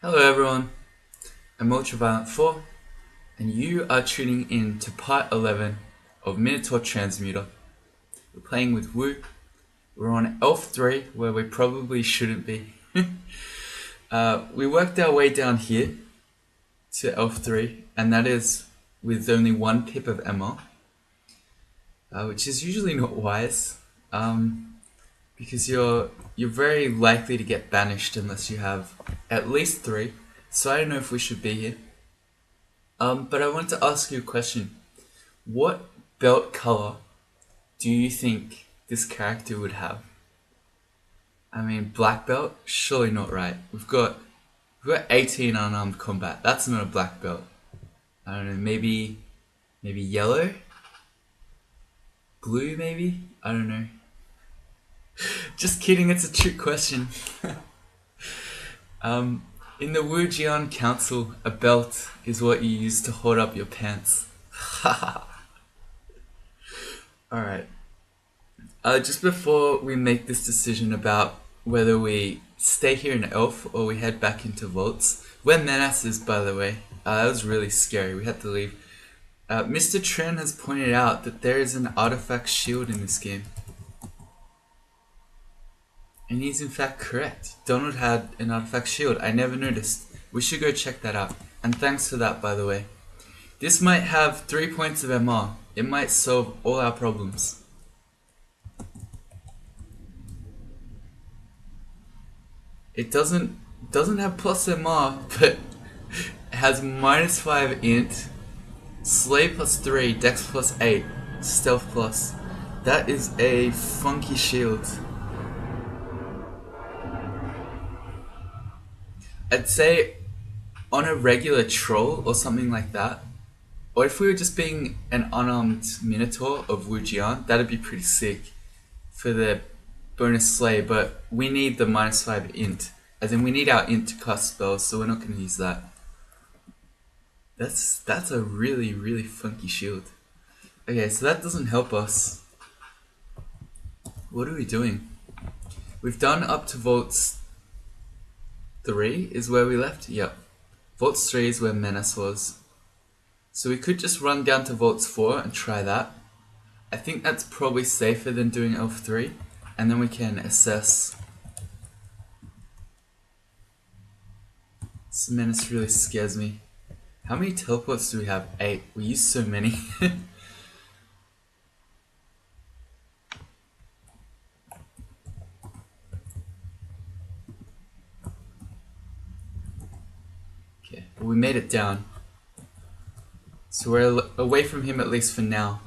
Hello everyone, I'm Ultraviolent4 and you are tuning in to part 11 of Minotaur Transmuter. We're playing with Wu. We're on Elf 3 where we probably shouldn't be. We worked our way down here to Elf 3 and that is with only one pip of MR, which is usually not wise because you're very likely to get banished unless you have at least 3. So I don't know if we should be here. But I want to ask you a question. What belt color do you think this character would have? I mean, black belt? Surely not, right? We've got 18 unarmed combat. That's not a black belt. I don't know, maybe yellow? Blue maybe? I don't know. Just kidding, it's a trick question. In the Wujian Council, a belt is what you use to hold up your pants. Alright. Just before we make this decision about whether we stay here in Elf or we head back into Vaults, we're menaces, by the way. That was really scary. We had to leave. Mr. Tren has pointed out that there is an artifact shield in this game. And he's in fact correct. Donald had an artifact shield. I never noticed. We should go check that out. And thanks for that, by the way. This might have 3 points of MR. It might solve all our problems. It doesn't have plus MR, but it has -5 int, Slay +3, Dex +8, Stealth plus. That is a funky shield. I'd say on a regular troll or something like that, or if we were just being an unarmed Minotaur of Wujian, that'd be pretty sick for the bonus slay, but we need the -5 int, as in we need our int to cast spells, so we're not going to use that. That's a really funky shield. Okay, so that doesn't help us. What are we doing? We've done up to Vaults 3 is where we left? Yep. Vaults 3 is where Menace was. So we could just run down to Vaults 4 and try that. I think that's probably safer than doing Elf 3. And then we can assess. This Menace really scares me. How many teleports do we have? 8. We use so many. Okay, well, we made it down. So we're away from him at least for now.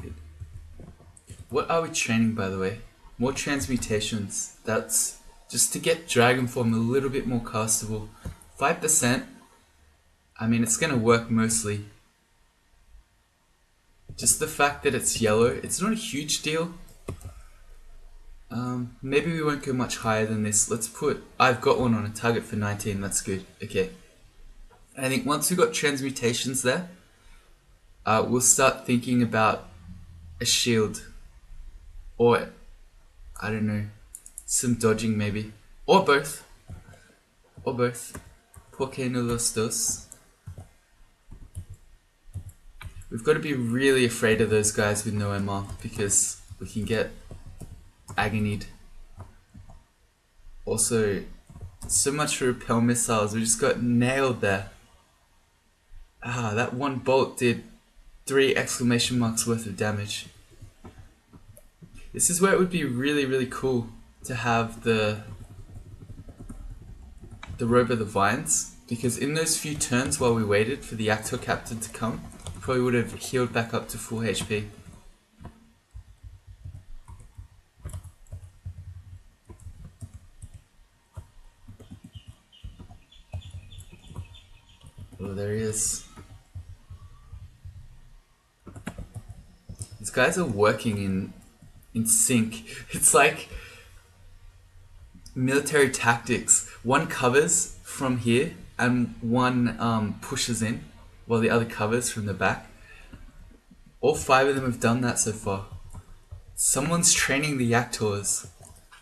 Good. What are we training, by the way? More transmutations. That's just to get Dragon Form a little bit more castable. 5%. I mean, it's gonna work mostly. Just the fact that it's yellow, it's not a huge deal. Maybe we won't go much higher than this. Let's put, I've got one on a target for 19, that's good. Okay. I think once we've got transmutations there, we'll start thinking about a shield. Or, I don't know, some dodging maybe. Or both. Or both. Porque no los dos. We've got to be really afraid of those guys with no MR because we can get agonied. Also, so much for repel missiles, we just got nailed there. That one bolt did 3 exclamation marks worth of damage. This is where it would be really cool to have the Robe of the Vines, because in those few turns while we waited for the Actor Captain to come, we probably would have healed back up to full HP. Oh, there he is. These guys are working in sync. It's like military tactics. One covers from here and one pushes in while the other covers from the back. All 5 of them have done that so far. Someone's training the Yaktors.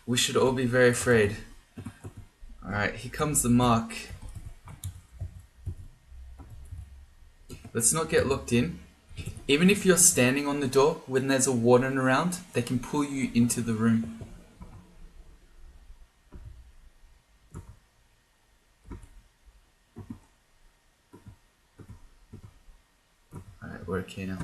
We should all be very afraid. Alright, here comes the mark. Let's not get locked in. Even if you're standing on the door, when there's a warden around, they can pull you into the room. Alright, we're okay now.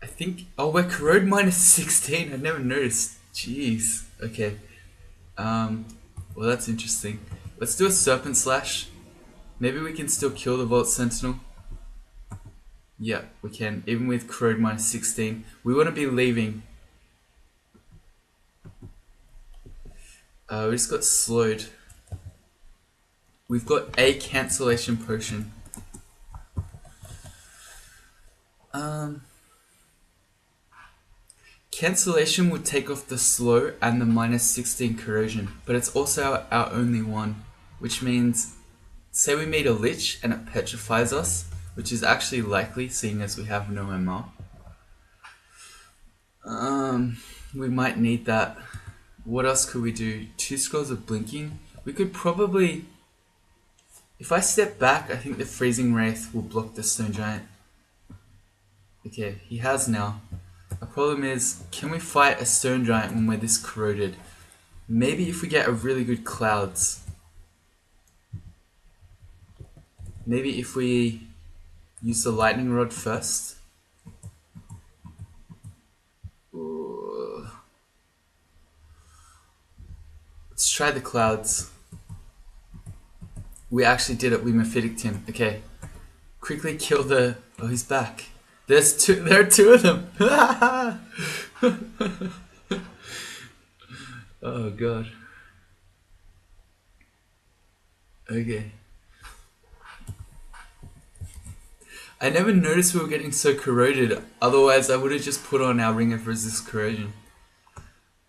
I think... Oh, we're corrode minus 16. I never noticed. Jeez. Okay. Well, that's interesting. Let's do a serpent slash. Maybe we can still kill the Vault Sentinel. Yeah, we can. Even with corrode minus 16. We want to be leaving. We just got slowed. We've got a cancellation potion. Cancellation would take off the slow and the minus 16 corrosion, but it's also our only one, which means, say we meet a lich and it petrifies us, which is actually likely seeing as we have no MR. We might need that. What else could we do? 2 scrolls of blinking. We could probably, if I step back, I think the freezing wraith will block the stone giant. Okay, he has now. Our problem is, can we fight a stone giant when we're this corroded? Maybe if we get a really good clouds. Maybe if we use the lightning rod first. Ooh. Let's try the clouds. We actually did it, we mephitic him. Okay. Quickly kill the... Oh, he's back. There are 2 of them. Oh god. Okay. I never noticed we were getting so corroded. Otherwise, I would have just put on our ring of resist corrosion.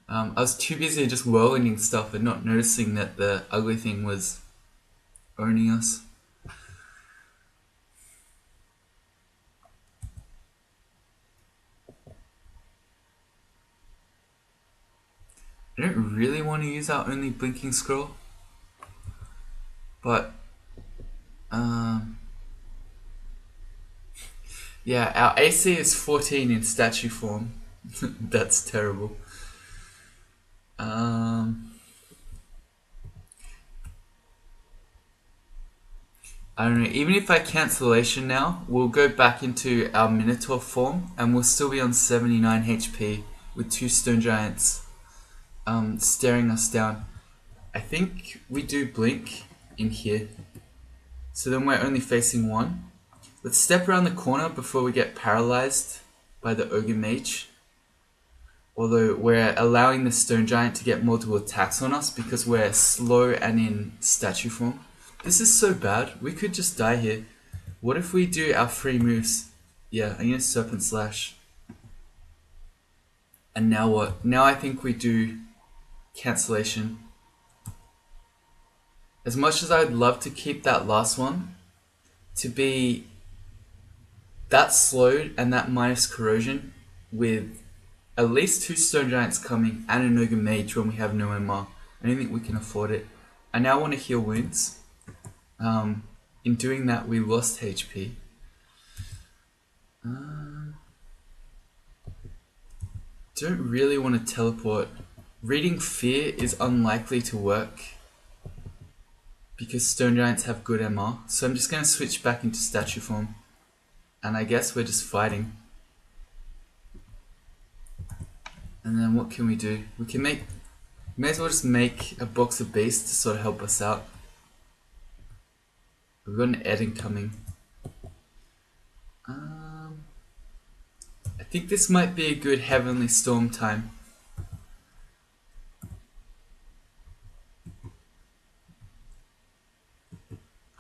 I was too busy just whirlwinding stuff and not noticing that the ugly thing was owning us. I don't really want to use our only blinking scroll, but yeah, our AC is 14 in statue form. That's terrible. I don't know, even if I cancellation now, we'll go back into our Minotaur form and we'll still be on 79 HP with 2 stone giants staring us down. I think we do blink in here, so then we're only facing 1. Let's step around the corner before we get paralyzed by the ogre mage. Although we're allowing the stone giant to get multiple attacks on us because we're slow and in statue form. This is so bad, we could just die here. What if we do our 3 moves? Yeah, I'm gonna serpent slash. And now what? Now I think we do cancellation. As much as I'd love to keep that last one, to be that slowed and that minus corrosion with at least 2 stone giants coming and an ogre mage when we have no MR, I don't think we can afford it. I now want to heal wounds. In doing that, we lost HP. Don't really want to teleport. Reading fear is unlikely to work because stone giants have good MR. So I'm just going to switch back into statue form. And I guess we're just fighting. And then what can we do? We can may as well just make a box of beasts to sort of help us out. We've got an Eden coming. I think this might be a good Heavenly Storm time.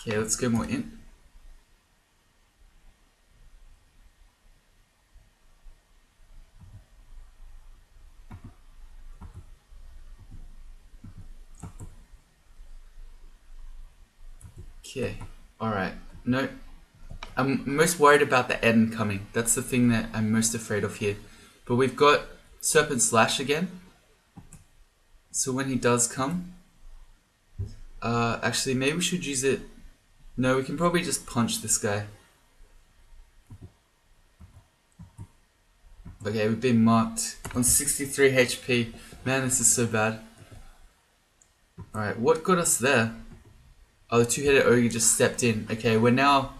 Okay, let's go more in. Okay, alright. No, I'm most worried about the Eden coming. That's the thing that I'm most afraid of here. But we've got Serpent Slash again. So when he does come... actually, maybe we should use it... No, we can probably just punch this guy. Okay, we've been marked on 63 HP. Man, this is so bad. Alright, what got us there? Oh, the two-headed ogre just stepped in. Okay, we're now...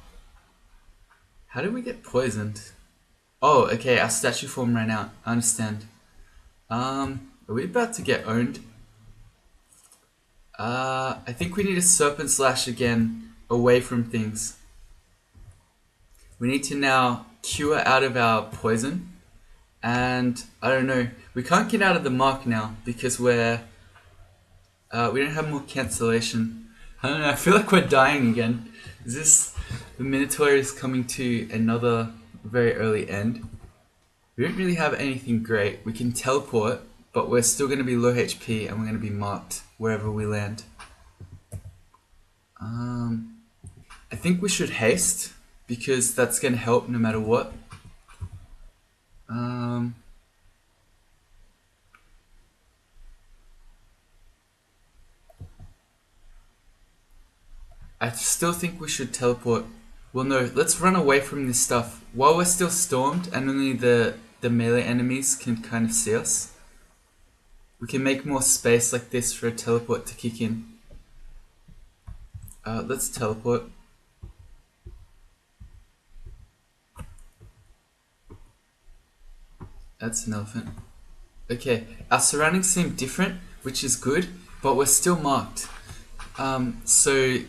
How did we get poisoned? Oh, okay, our statue form ran out. I understand. Are we about to get owned? I think we need a Serpent Slash again, away from things. We need to now cure out of our poison. And, I don't know, we can't get out of the mark now, because we're... we don't have more cancellation. I don't know, I feel like we're dying again. Is this... The Minotaur is coming to another very early end. We don't really have anything great. We can teleport, but we're still going to be low HP and we're going to be marked wherever we land. I think we should haste, because that's going to help no matter what. I still think we should teleport. Well, no, let's run away from this stuff while we're still stormed and only the melee enemies can kind of see us. We can make more space like this for a teleport to kick in. Let's teleport. That's an elephant. Okay, our surroundings seem different, which is good, but we're still marked. So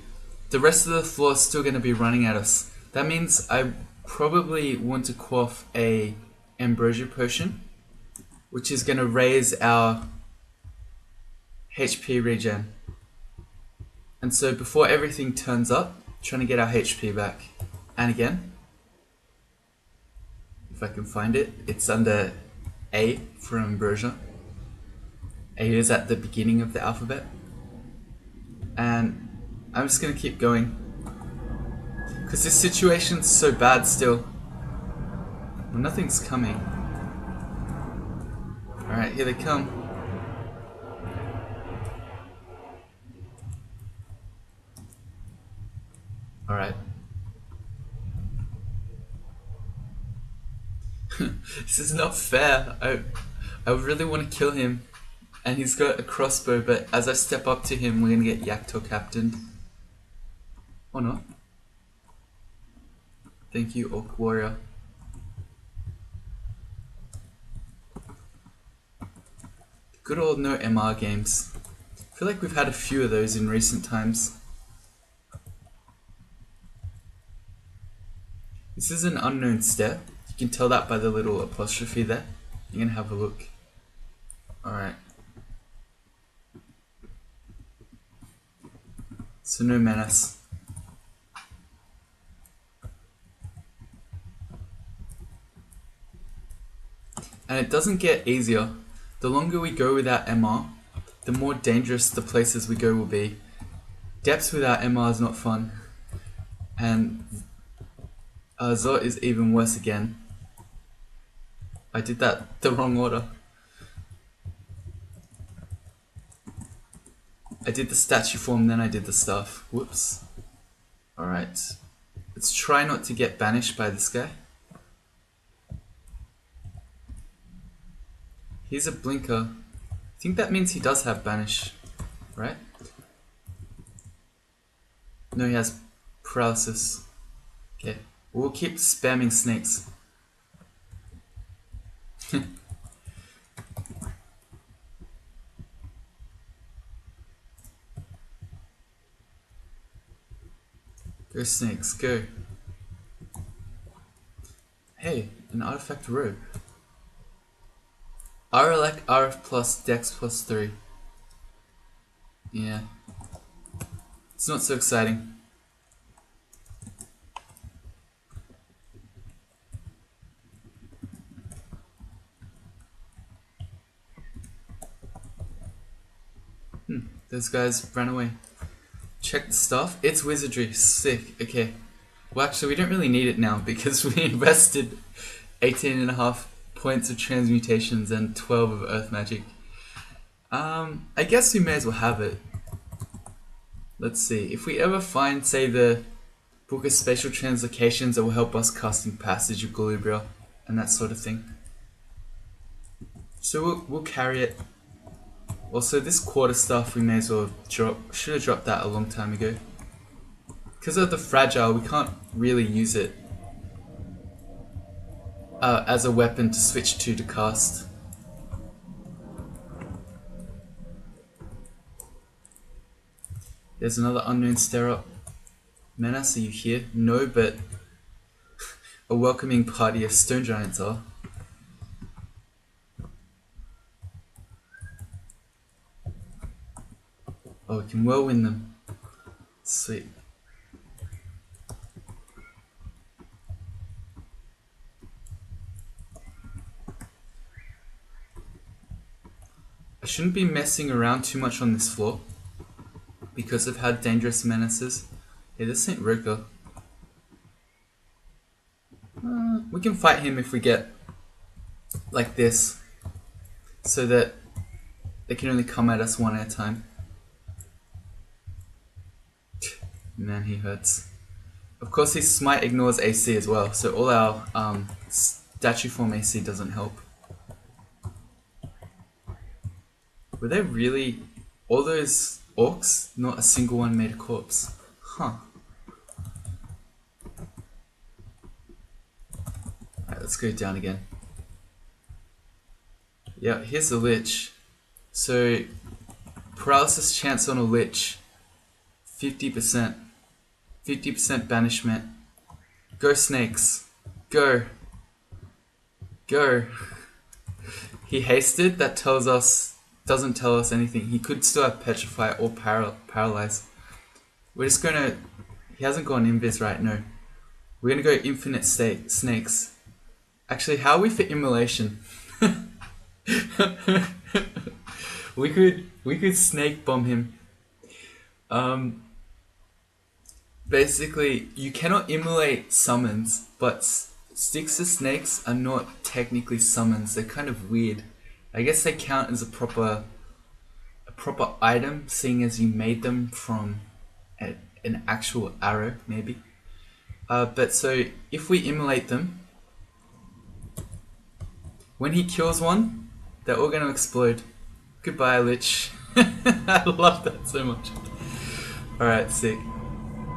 the rest of the floor is still going to be running at us. That means I probably want to quaff a ambrosia potion, which is going to raise our HP regen. And so before everything turns up, trying to get our HP back. And again, if I can find it, it's under A for ambrosia. A is at the beginning of the alphabet. And I'm just going to keep going, because this situation's so bad still. Well, nothing's coming. Alright, here they come. Alright. This is not fair. I really want to kill him. And he's got a crossbow, but as I step up to him, we're going to get Yakto captained. Or not. Thank you, Orc Warrior. Good old no MR games. I feel like we've had a few of those in recent times. This is an unknown step. You can tell that by the little apostrophe there. You can have a look. Alright. So no menace. And it doesn't get easier. The longer we go without MR, the more dangerous the places we go will be. Depths without MR is not fun. And Zot is even worse again. I did that the wrong order. I did the statue form, then I did the stuff. Whoops. Alright. Let's try not to get banished by this guy. Here's a blinker. I think that means he does have banish, right? No, he has paralysis. Okay, we'll keep spamming snakes. Go snakes, go. Hey, an artifact robe. RLX RF plus Dex plus 3. Yeah. It's not so exciting. Those guys ran away. Check the stuff. It's wizardry. Sick. Okay. Well, actually, we don't really need it now because we invested 18.5 points of transmutations and 12 of earth magic. I guess we may as well have it. Let's see. If we ever find, say, the Book of Spatial Translocations that will help us casting Passage of Galubria and that sort of thing. So we'll carry it. Also, this quarter stuff we may as well drop. Should have dropped that a long time ago. Because of the fragile, we can't really use it as a weapon to switch to cast. There's another unknown stare up. Menace, are you here? No, but a welcoming party of stone giants are. Oh, we can whirlwind them. Sweet. I shouldn't be messing around too much on this floor because of how dangerous Menace is. Hey, this ain't Roka. We can fight him if we get like this, so that they can only come at us one at a time. Man, he hurts. Of course, his smite ignores AC as well, so all our statue form AC doesn't help. Were they really all those orcs? Not a single one made a corpse. Huh. Alright, let's go down again. Yeah, here's the Lich. So, paralysis chance on a Lich. 50%. 50% banishment. Go snakes. Go. Go. He hasted, that tells us, doesn't tell us anything. He could still have petrify or paralyze. We're just gonna, he hasn't gone invis right, no. We're gonna go infinite snakes. Actually, how are we for immolation? we could snake bomb him. Basically, you cannot immolate summons, but sticks to snakes are not technically summons. They're kind of weird. I guess they count as a proper item, seeing as you made them from an actual arrow, maybe. But so if we immolate them, when he kills one, they're all gonna explode. Goodbye, Lich. I love that so much. Alright, sick.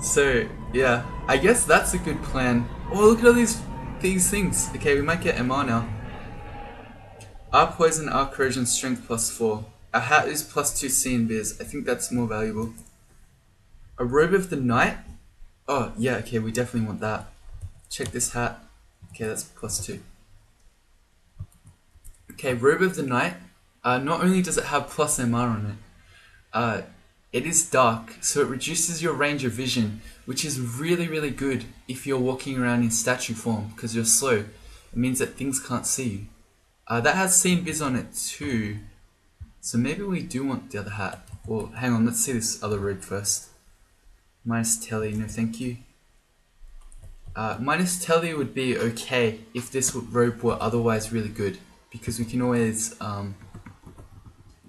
So, yeah, I guess that's a good plan. Oh, look at all these things. Okay, we might get MR now. Our poison, our corrosion, strength +4. Our hat is +2 C and biz. I think that's more valuable. A robe of the night? Oh, yeah, okay, we definitely want that. Check this hat. Okay, that's +2. Okay, robe of the night. Not only does it have +MR on it, it is dark, so it reduces your range of vision, which is really, really good if you're walking around in statue form, because you're slow. It means that things can't see you. That has seen biz on it too, so maybe we do want the other hat. Well, hang on, let's see this other robe first. Minus telly, no thank you. Minus telly would be okay if this robe were otherwise really good, because we can always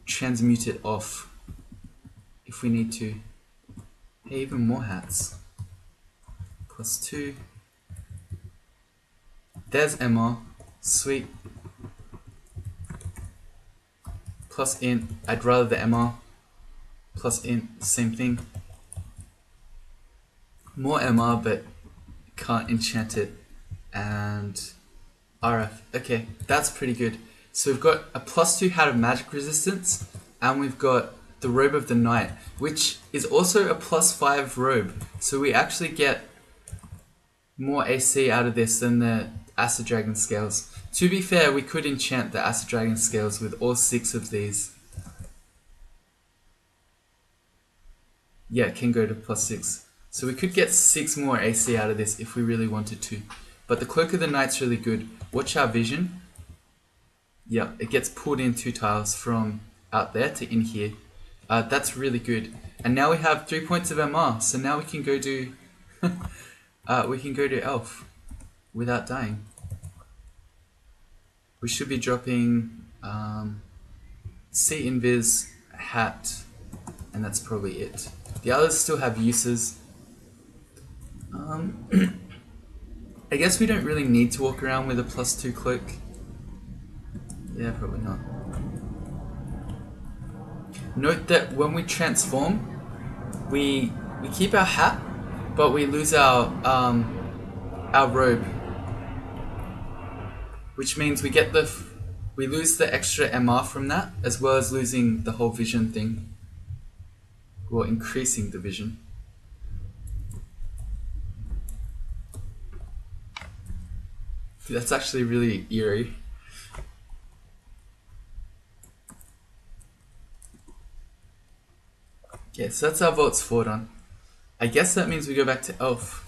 transmute it off if we need to. Hey, even more hats. +2. There's MR. Sweet. Plus int. I'd rather the MR. Plus int. Same thing. More MR, but can't enchant it. And RF. Okay, that's pretty good. So we've got a +2 hat of magic resistance, and we've got the robe of the night, which is also a +5 robe. So we actually get more AC out of this than the Acid Dragon Scales. To be fair, we could enchant the Acid Dragon Scales with all 6 of these. Yeah, it can go to +6. So we could get 6 more AC out of this if we really wanted to. But the Cloak of the Night's really good. Watch our vision. Yeah, it gets pulled in 2 tiles from out there to in here. That's really good. And now we have 3 points of MR, so now we can go do we can go to Elf without dying. We should be dropping C Invis, Hat, and that's probably it. The others still have uses. I guess we don't really need to walk around with a +2 cloak. Yeah, probably not. Note that when we transform, we keep our hat, but we lose our robe, which means we lose the extra MR from that, as well as losing the whole vision thing, or increasing the vision. That's actually really eerie. Okay, so that's our Vaults 4 done. I guess that means we go back to Elf.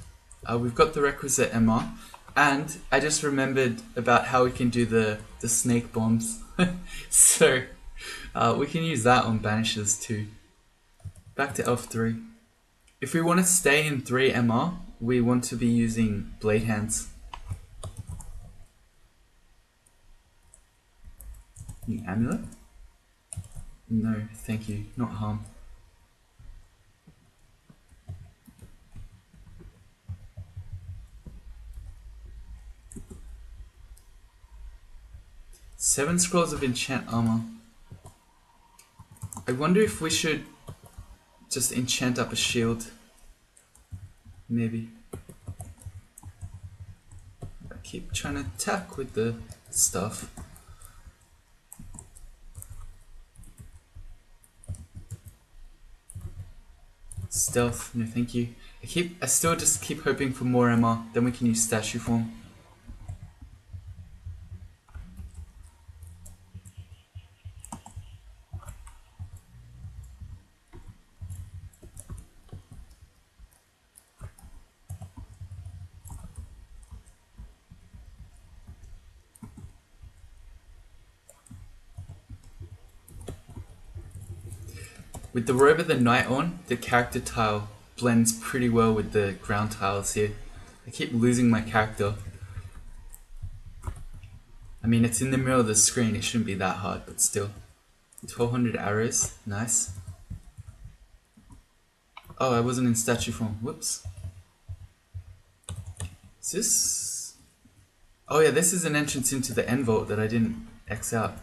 We've got the requisite MR, and I just remembered about how we can do the snake bombs. So we can use that on banishes too. Back to Elf 3. If we want to stay in 3 MR, we want to be using Blade Hands. New amulet? No, thank you. Not harm. Seven scrolls of enchant armor. I wonder if we should just enchant up a shield. Maybe. I keep trying to attack with the stuff. Stealth, no thank you. I still just keep hoping for more MR, then we can use statue form. With the Robe of the Night on, the character tile blends pretty well with the ground tiles here. I keep losing my character. I mean, it's in the middle of the screen, it shouldn't be that hard, but still. 1200 arrows, nice. Oh, I wasn't in statue form, whoops. Is this... Oh yeah, this is an entrance into the end vault that I didn't X out.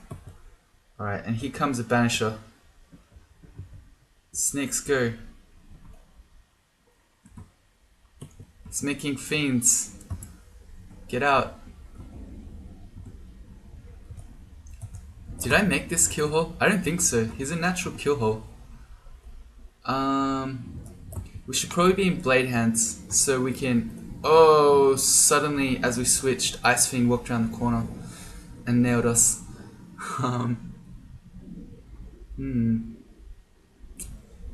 Alright, and here comes a banisher. Snakes go. It's making fiends. Get out. Did I make this kill hole? I don't think so. He's a natural kill hole. We should probably be in Blade Hands so we can... Oh, suddenly as we switched, Ice Fiend walked around the corner and nailed us.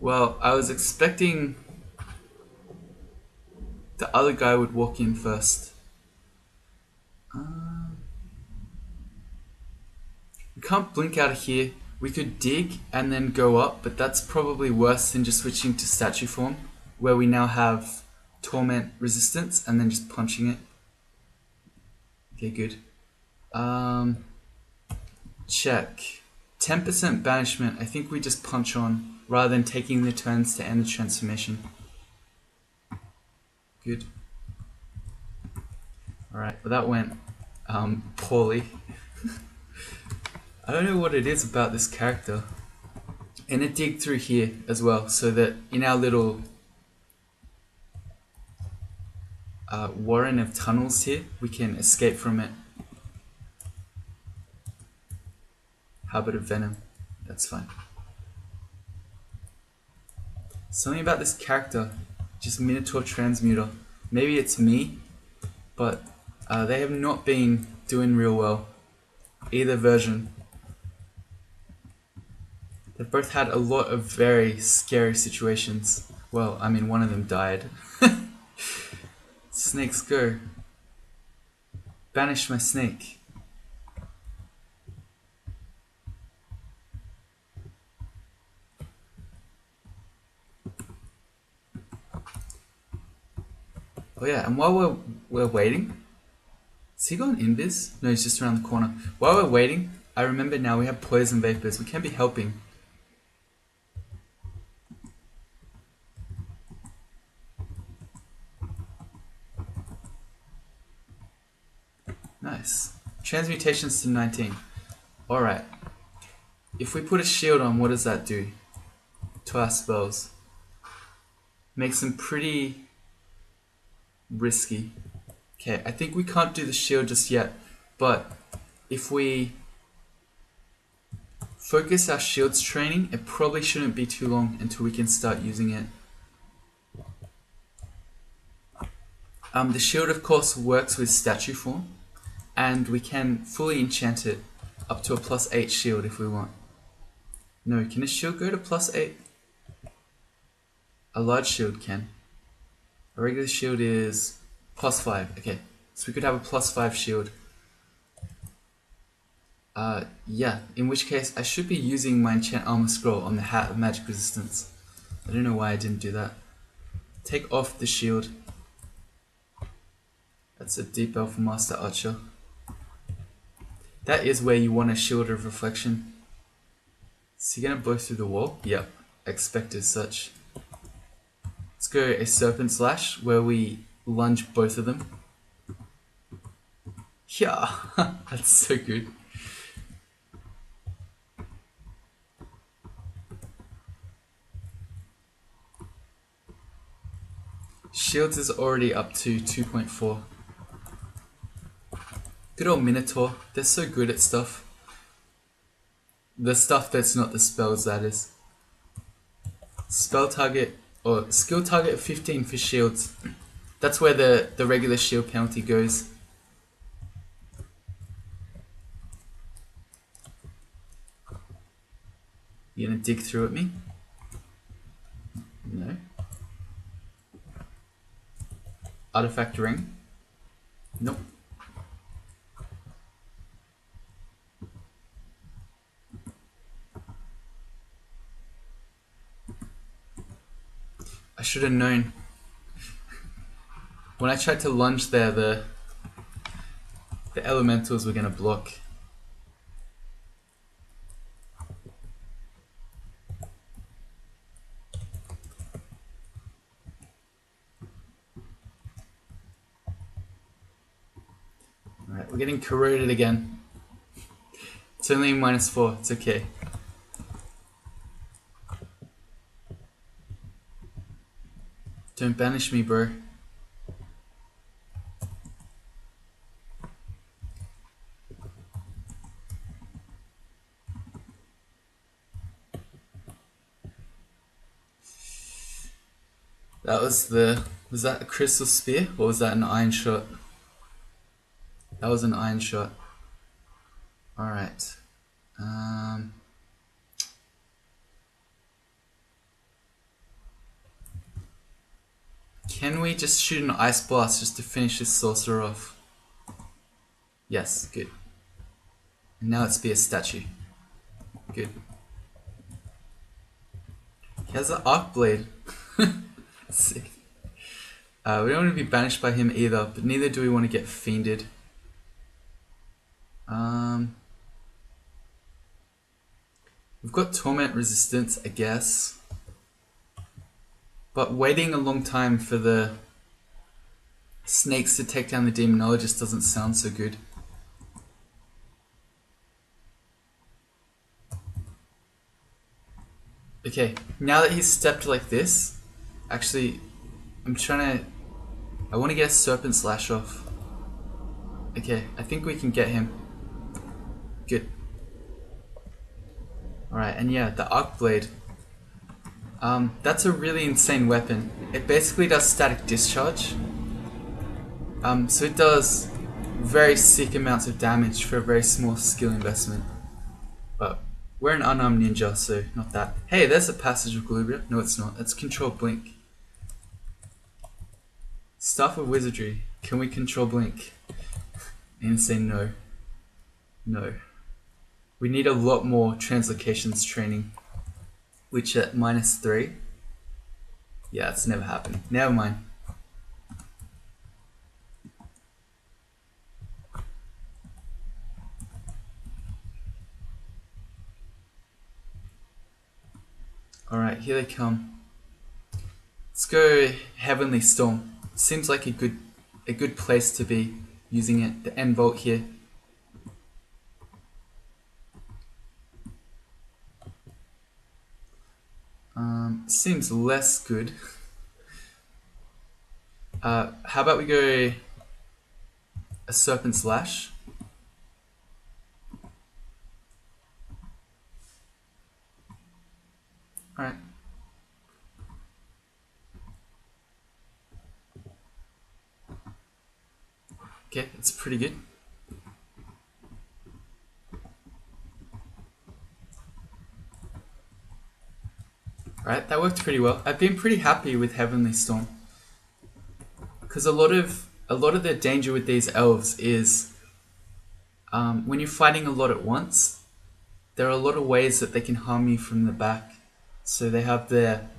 Well, I was expecting the other guy would walk in first. We can't blink out of here. We could dig and then go up, but that's probably worse than just switching to statue form, where we now have torment resistance and then just punching it. Okay, good. Check. 10% banishment. I think we just punch on rather than taking the turns to end the transformation. Good. Alright, well that went poorly. I don't know what it is about this character. And a dig through here as well, so that in our little warren of tunnels here, we can escape from it. Habit of Venom, that's fine. Something about this character, just Minotaur Transmuter. Maybe it's me, but they have not been doing real well, either version. They've both had a lot of very scary situations. Well, I mean, one of them died. Snakes go. Banish my snake. Oh yeah, and while we're waiting, has he gone invis? No, he's just around the corner. While we're waiting, I remember now we have poison vapors. We can be helping. Nice. Transmutations to 19. Alright. If we put a shield on, what does that do to our spells? Makes them pretty risky. Okay, I think we can't do the shield just yet, but if we focus our shields training, it probably shouldn't be too long until we can start using it. The shield of course works with statue form, and we can fully enchant it up to a +8 shield if we want. No, can a shield go to +8? A large shield can. A regular shield is +5. Okay, so we could have a +5 shield. Yeah, in which case I should be using my enchant armor scroll on the hat of magic resistance. I don't know why I didn't do that. Take off the shield. That's a deep elf master archer. That is where you want a shield of reflection. Is he gonna blow through the wall? Yep, expect as such. Let's go a serpent slash where we lunge both of them. Yeah, that's so good. Shields is already up to 2.4. Good old Minotaur, they're so good at stuff. The stuff that's not the spells, that is. Spell target, or skill target of 15 for shields. That's where the regular shield penalty goes. You gonna dig through at me? No. Artifact ring? Nope. I should have known. When I tried to lunge there, the elementals were gonna block. Alright, we're getting corroded again. It's only -4, it's okay. Don't banish me, bro. That was that a crystal spear or was that an iron shot? That was an iron shot. Alright. Can we just shoot an ice blast just to finish this sorcerer off? Yes, good. And now let's be a statue. Good. He has an arc blade. Sick. We don't want to be banished by him either, but neither do we want to get fiended. We've got torment resistance, I guess. But waiting a long time for the snakes to take down the demonologist doesn't sound so good. Okay, now that he's stepped like this, actually, I want to get a serpent slash off. Okay, I think we can get him. Good. Alright, and yeah, the arc blade. That's a really insane weapon. It basically does static discharge. So it does very sick amounts of damage for a very small skill investment. But we're an unarmed ninja, so not that. Hey, there's a passage of Glubia. No, it's not. It's control blink. Staff of Wizardry. Can we control blink? And say no. No. We need a lot more translocations training. Which at -3. Yeah, it's never happened. Never mind. Alright, here they come. Let's go Heavenly Storm. Seems like a good place to be using it. The end vault here. Seems less good. How about we go a Serpent's Lash? Alright. Okay, it's pretty good. Alright, that worked pretty well. I've been pretty happy with Heavenly Storm. Because a lot of the danger with these elves is when you're fighting a lot at once, there are a lot of ways that they can harm you from the back. So they have their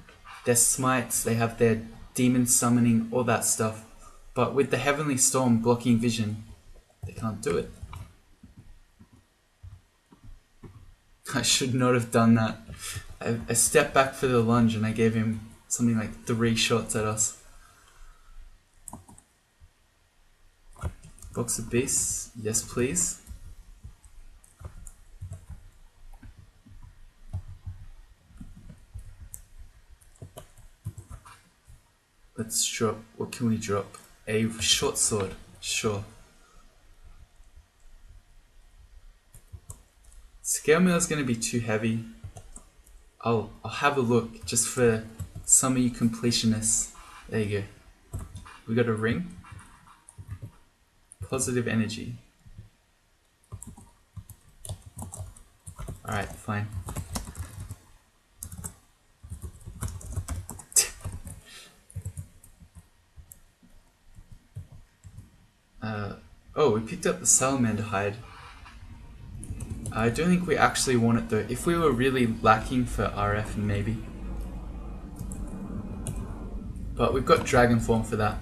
smites, they have their demon summoning, all that stuff. But with the Heavenly Storm blocking vision, they can't do it. I should not have done that. I stepped back for the lunge and I gave him something like 3 shots at us. Box of Beasts, yes please. Let's drop, what can we drop? A short sword, sure. Scale Mail is going to be too heavy. I'll have a look just for some of you completionists. There you go. We got a ring. Positive energy. Alright, fine. Oh, we picked up the salamander hide. I don't think we actually want it though. If we were really lacking for RF, maybe. But we've got dragon form for that.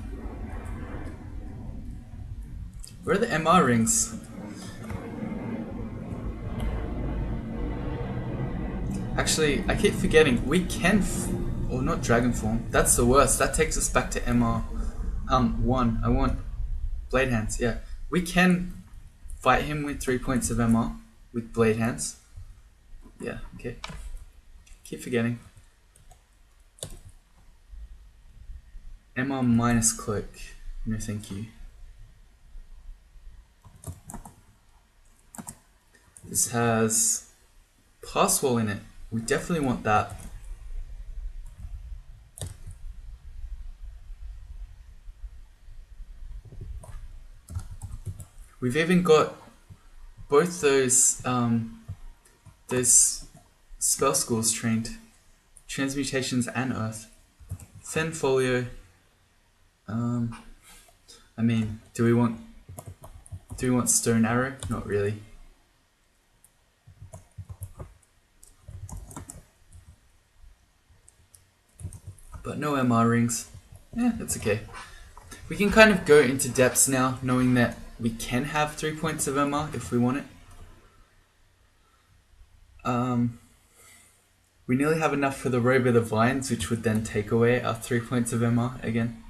Where are the MR rings? Actually, I keep forgetting. We can, or not dragon form. That's the worst. That takes us back to MR. 1. I want blade hands. Yeah, we can fight him with 3 points of MR with blade hands. Yeah. Okay. Keep forgetting. MR minus cloak. No, thank you. This has pass wall in it. We definitely want that. We've even got both those spell schools trained. Transmutations and Earth. Fen Folio. I mean, do we want Stone Arrow? Not really. But no MR rings. Yeah, that's okay. We can kind of go into depths now, knowing that we can have 3 points of MR if we want it. We nearly have enough for the Robe of the Vines, which would then take away our 3 points of MR again.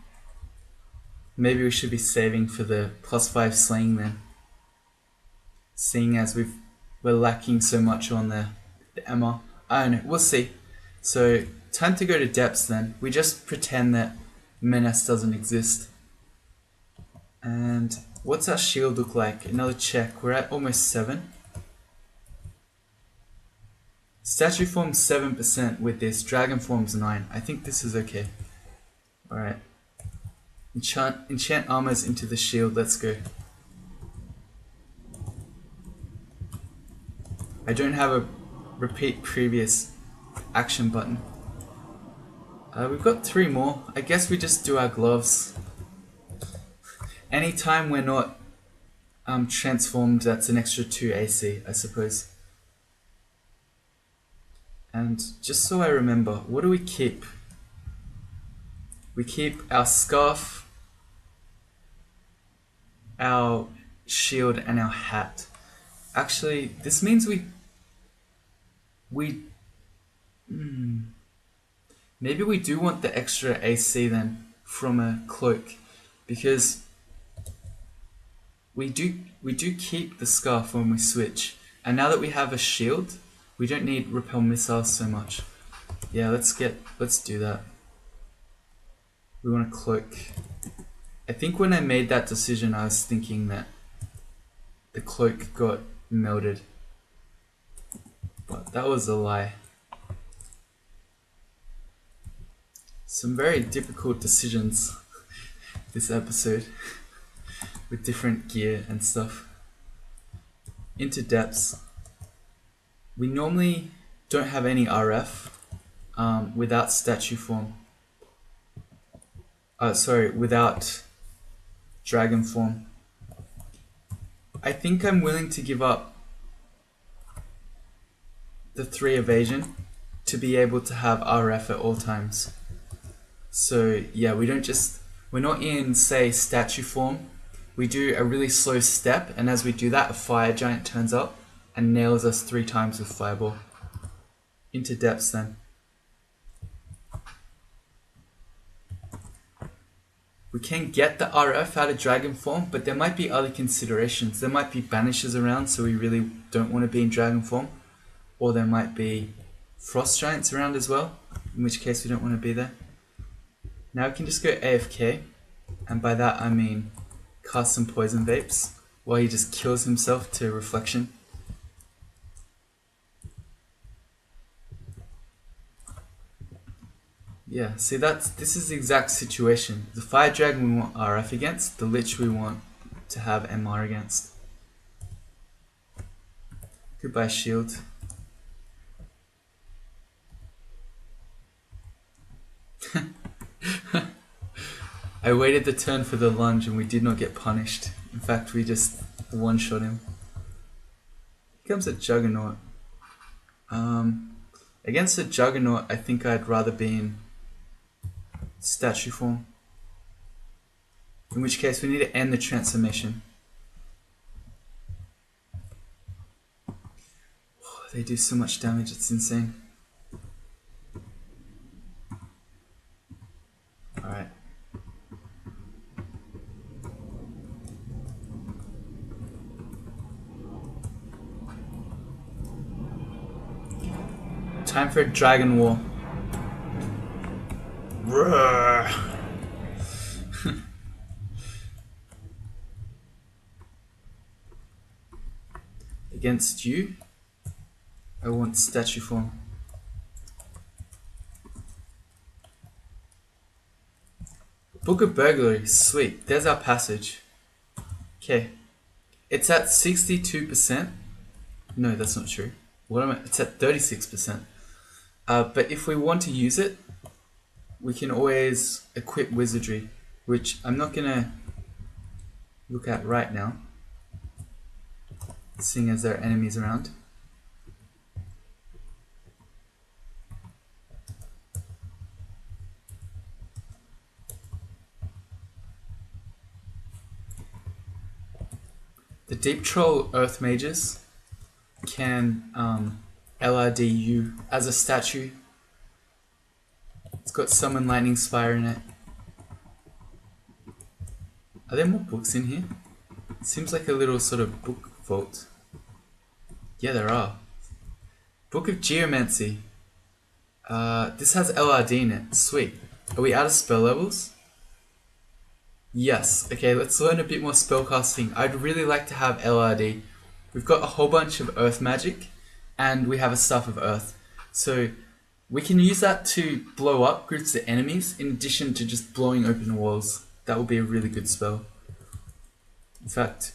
Maybe we should be saving for the +5 slaying then. Seeing as we're lacking so much on the MR. I don't know, we'll see. So, time to go to depths then. We just pretend that Menace doesn't exist. And what's our shield look like? Another check. We're at almost 7. Statue form's 7% with this. Dragon form's 9. I think this is okay. Alright. Enchant armors into the shield. Let's go. I don't have a repeat previous action button. We've got 3 more. I guess we just do our gloves. Anytime we're not transformed, that's an extra 2 AC, I suppose. And just so I remember, what do we keep? We keep our scarf, our shield, and our hat. Actually, this means Maybe we do want the extra AC then from a cloak, because we do keep the scarf when we switch, and now that we have a shield, we don't need repel missiles so much. Yeah, let's do that. We want a cloak. I think when I made that decision, I was thinking that the cloak got melted, but that was a lie. Some very difficult decisions this episode with different gear and stuff. Into depths. We normally don't have any RF without statue form. Without dragon form. I think I'm willing to give up the 3 evasion to be able to have RF at all times. So yeah, we're not in, say, statue form. We do a really slow step, and as we do that, a fire giant turns up and nails us 3 times with fireball. Into depths then. We can get the RF out of dragon form, but there might be other considerations. There might be banishers around, so we really don't want to be in dragon form. Or there might be frost giants around as well, in which case we don't want to be there. Now we can just go AFK, and by that I mean cast some poison vapes while he just kills himself to reflection. Yeah, see, this is the exact situation. The fire dragon we want RF against, the lich we want to have MR against. Goodbye shield. I waited the turn for the lunge and we did not get punished. In fact, we just one-shot him. Here comes a Juggernaut. Against a Juggernaut, I think I'd rather be in statue form. In which case, we need to end the transformation. Oh, they do so much damage, it's insane. Alright. Time for a dragon war. Against you, I want statue form. Book of Burglary, sweet. There's our passage. Okay. It's at 62%. No, that's not true. It's at 36%. But if we want to use it, we can always equip Wizardry, which I'm not going to look at right now, seeing as there are enemies around. The Deep Troll Earth Mages can LRD you as a statue. It's got Summon Lightning Spire in it. Are there more books in here? It seems like a little sort of book vault. Yeah, there are. Book of Geomancy. This has LRD in it. Sweet. Are we out of spell levels? Yes. Okay, let's learn a bit more spellcasting. I'd really like to have LRD. We've got a whole bunch of earth magic, and we have a Staff of Earth. So we can use that to blow up groups of enemies, in addition to just blowing open walls. That will be a really good spell. In fact,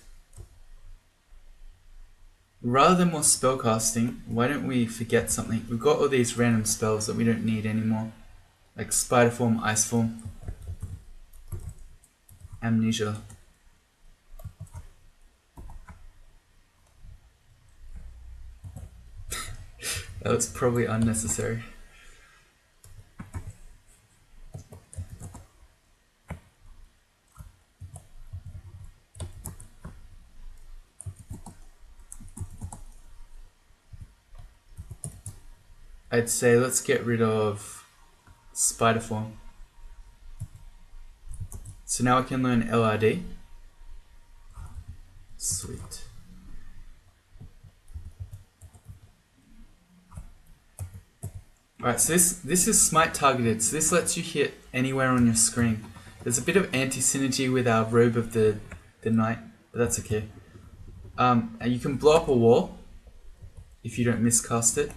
rather than more spellcasting, why don't we forget something? We've got all these random spells that we don't need anymore. Like Spider Form, Ice Form, Amnesia. That was probably unnecessary. I'd say let's get rid of spider form. So now I can learn LRD. Sweet. Alright, so this is smite targeted, so this lets you hit anywhere on your screen. There's a bit of anti-synergy with our robe of the knight, but that's okay. And you can blow up a wall if you don't miscast it.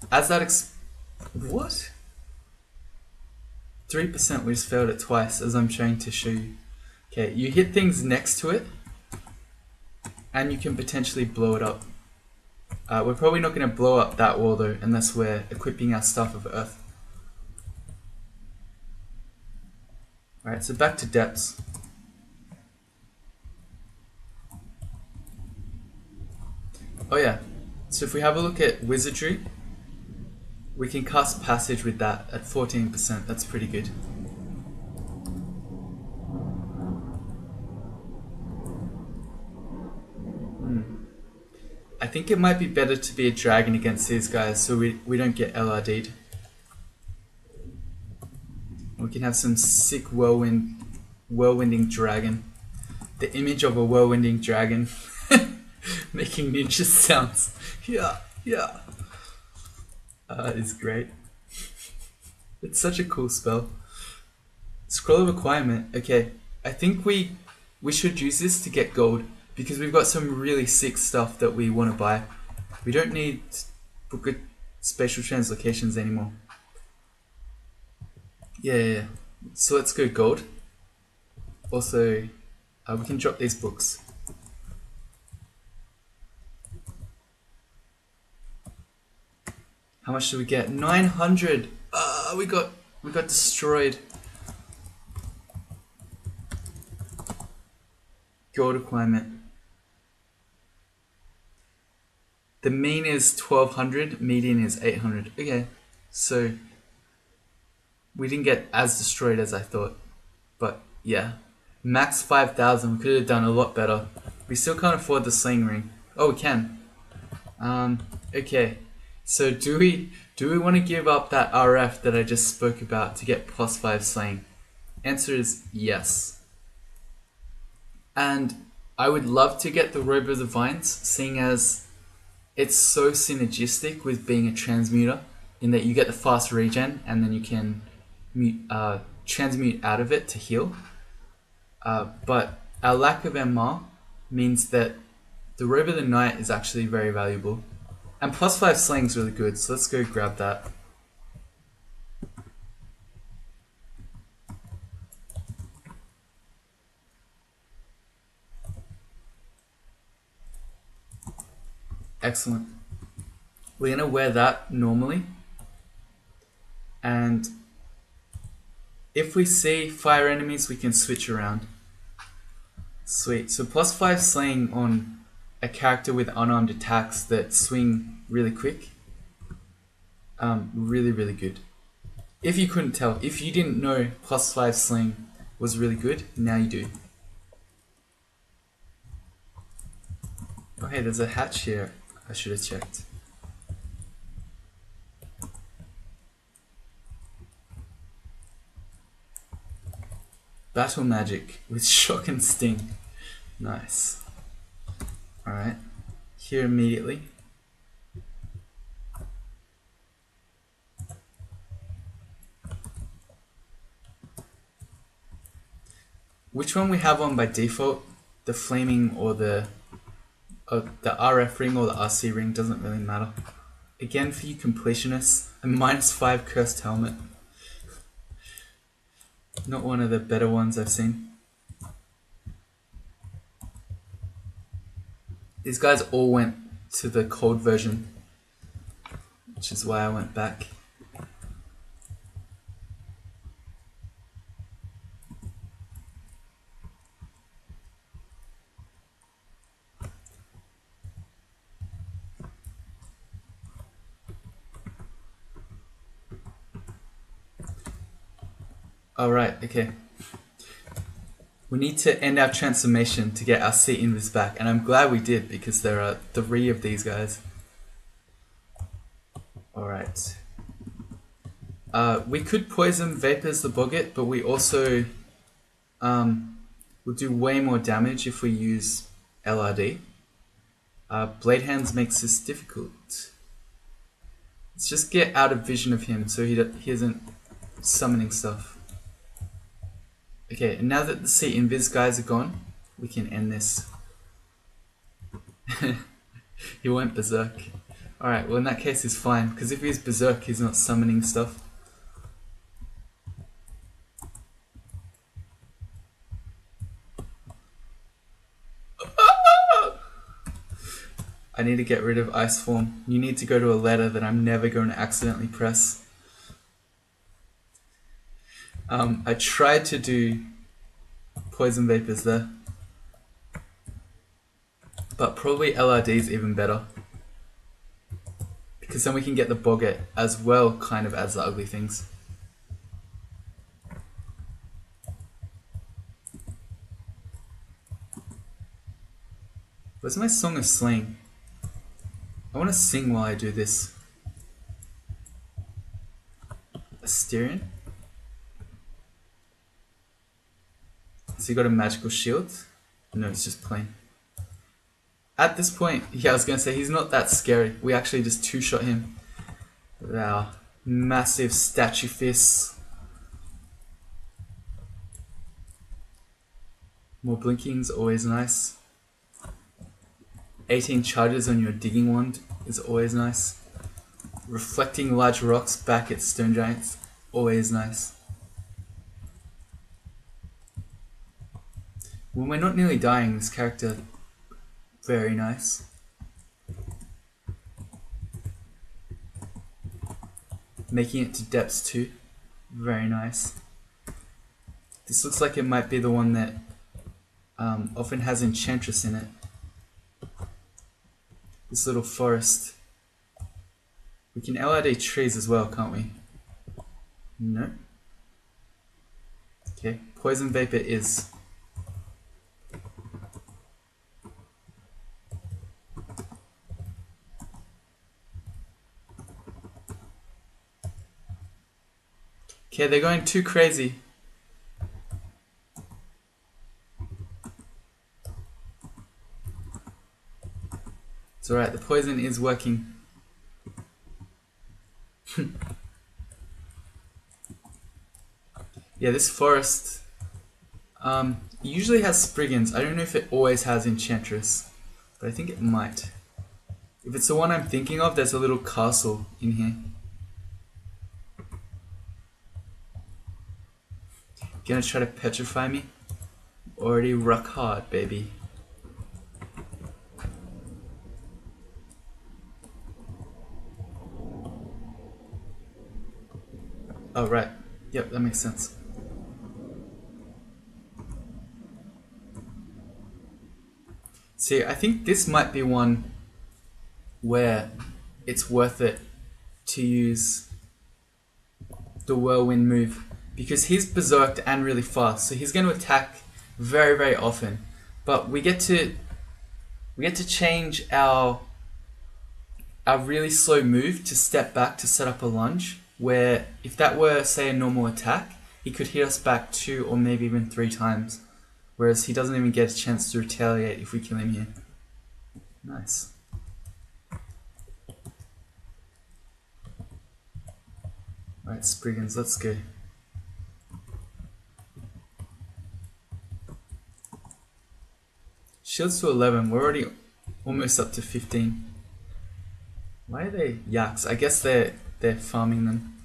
As that what? 3%, we just failed it twice, as I'm trying to show you. Okay, you hit things next to it, and you can potentially blow it up. We're probably not going to blow up that wall though, unless we're equipping our Staff of Earth. Alright, so back to depths. Oh yeah, so if we have a look at wizardry, we can cast passage with that at 14%, that's pretty good. I think it might be better to be a dragon against these guys so we don't get LRD'd. We can have some sick whirlwinding dragon. The image of a whirlwinding dragon making ninja sounds. Yeah. Is great. It's such a cool spell. Scroll of Acquirement. Okay, I think we should use this to get gold because we've got some really sick stuff that we want to buy. We don't need Book of Spatial Translocations anymore. Yeah. So let's go gold. Also, we can drop these books. How much do we get? 900. We got destroyed. Gold Acquirement. The mean is 1200, median is 800. Okay, so we didn't get as destroyed as I thought, but yeah, max 5,000. We could have done a lot better. We still can't afford the sling ring. Oh, we can. Okay. So do we want to give up that RF that I just spoke about to get +5 slaying? Answer is yes. And I would love to get the Robe of the Vines, seeing as it's so synergistic with being a transmuter in that you get the fast regen and then you can transmute out of it to heal. But our lack of MR means that the Robe of the Knight is actually very valuable. And +5 slaying is really good, so let's go grab that. Excellent. We're going to wear that normally. And if we see fire enemies, we can switch around. Sweet. So +5 slaying on a character with unarmed attacks that swing really quick. Really good. If you couldn't tell, if you didn't know +5 sling was really good, now you do. Oh hey, there's a hatch here. I should have checked. Battle magic with shock and sting. Nice. Alright. Here immediately. Which one we have on by default? The flaming or the RF ring or the RC ring, doesn't really matter. Again, for you completionists, a -5 cursed helmet. Not one of the better ones I've seen. These guys all went to the cold version, which is why I went back. Alright, okay. We need to end our transformation to get our sea invis back, and I'm glad we did because there are 3 of these guys. Alright. We could poison Vapors the Boggart, but we also will do way more damage if we use LRD. Blade Hands makes this difficult. Let's just get out of vision of him so he isn't summoning stuff. Okay, and now that the sea invis guys are gone, we can end this. He went berserk. Alright, well in that case he's fine, because if he's berserk he's not summoning stuff. I need to get rid of Ice Form. You need to go to a letter that I'm never going to accidentally press. I tried to do Poison Vapors there, but probably LRD is even better, because then we can get the Boggart as well, kind of as the ugly things. Where's my Song of Sling? I want to sing while I do this. Asterion? Has he got a magical shield? No, it's just plain. At this point, yeah, I was going to say, he's not that scary. We actually just two-shot him with our massive statue fists. More blinking's always nice. 18 charges on your digging wand is always nice. Reflecting large rocks back at stone giants, always nice. When we're not nearly dying, this character, very nice. Making it to depths too, very nice. This looks like it might be the one that often has Enchantress in it. This little forest. We can LRD trees as well, can't we? No. Okay, Poison Vapor is. Okay, they're going too crazy. It's alright, the poison is working. Yeah, this forest usually has Spriggans. I don't know if it always has Enchantress, but I think it might. If it's the one I'm thinking of, there's a little castle in here. Gonna try to petrify me? Already rock hard, baby. Oh, right. Yep, that makes sense. See, I think this might be one where it's worth it to use the Whirlwind move, because he's berserked and really fast, so he's going to attack very, very often. But we get to change our really slow move to step back to set up a lunge, where if that were, say, a normal attack, he could hit us back 2 or maybe even 3 times, whereas he doesn't even get a chance to retaliate if we kill him here. Nice. Alright, Spriggans, let's go. Shields to 11, we're already almost up to 15. Why are they yaks? I guess they're farming them.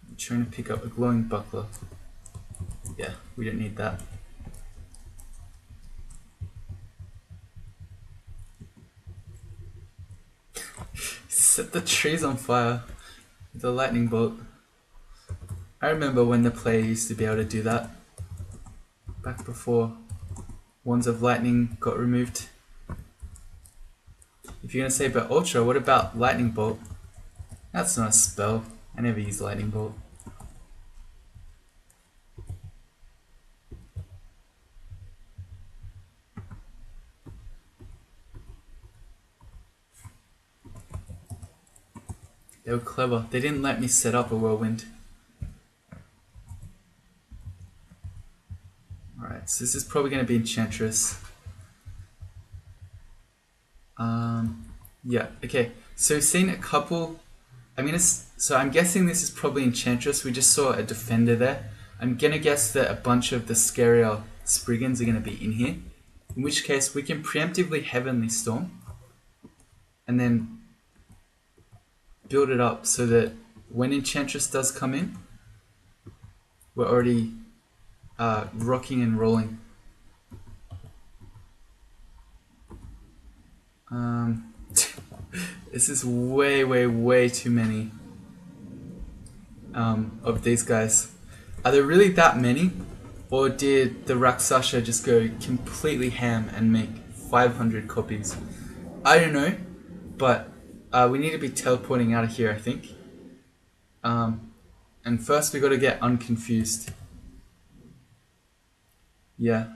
I'm trying to pick up a glowing buckler. Yeah, we don't need that. Set the trees on fire with a lightning bolt. I remember when the player used to be able to do that. Back before Wands of Lightning got removed. If you're going to say about Ultra, what about Lightning Bolt? That's not a spell. I never use Lightning Bolt. They were clever. They didn't let me set up a whirlwind. Alright, so this is probably going to be Enchantress. Yeah, okay. So we've seen a couple. So I'm guessing this is probably Enchantress. We just saw a defender there. I'm gonna guess that a bunch of the scarier Spriggans are gonna be in here. In which case we can preemptively Heavenly Storm and then build it up so that when Enchantress does come in, we're already rocking and rolling. This is way too many of these guys. Are there really that many? Or did the Rakshasa just go completely ham and make 500 copies? I don't know, but we need to be teleporting out of here, I think. And first we got to get unconfused. Yeah,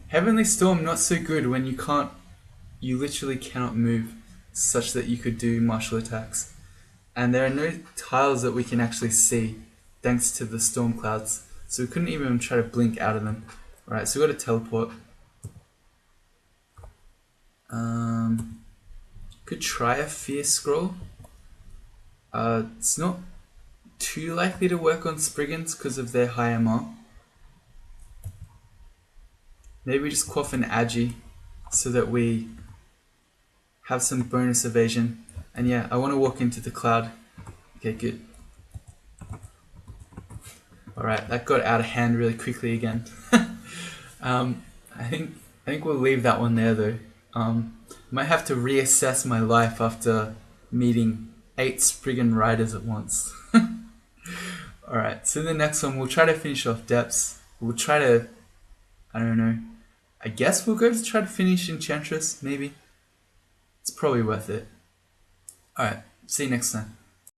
Heavenly Storm not so good when you literally cannot move such that you could do martial attacks. And there are no tiles that we can actually see thanks to the storm clouds. So we couldn't even try to blink out of them. Alright, so we got to teleport. Could try a Fierce Scroll. It's not too likely to work on Spriggans because of their high MR. Maybe we just quaff an Agi so that we have some bonus evasion. And yeah, I want to walk into the cloud. Okay, good. Alright, that got out of hand really quickly again. I think we'll leave that one there though. Might have to reassess my life after meeting 8 Spriggan riders at once. Alright, so the next one we'll try to finish off depths. We'll try to, I don't know, I guess we'll go to try to finish Enchantress, maybe. It's probably worth it. Alright, see you next time.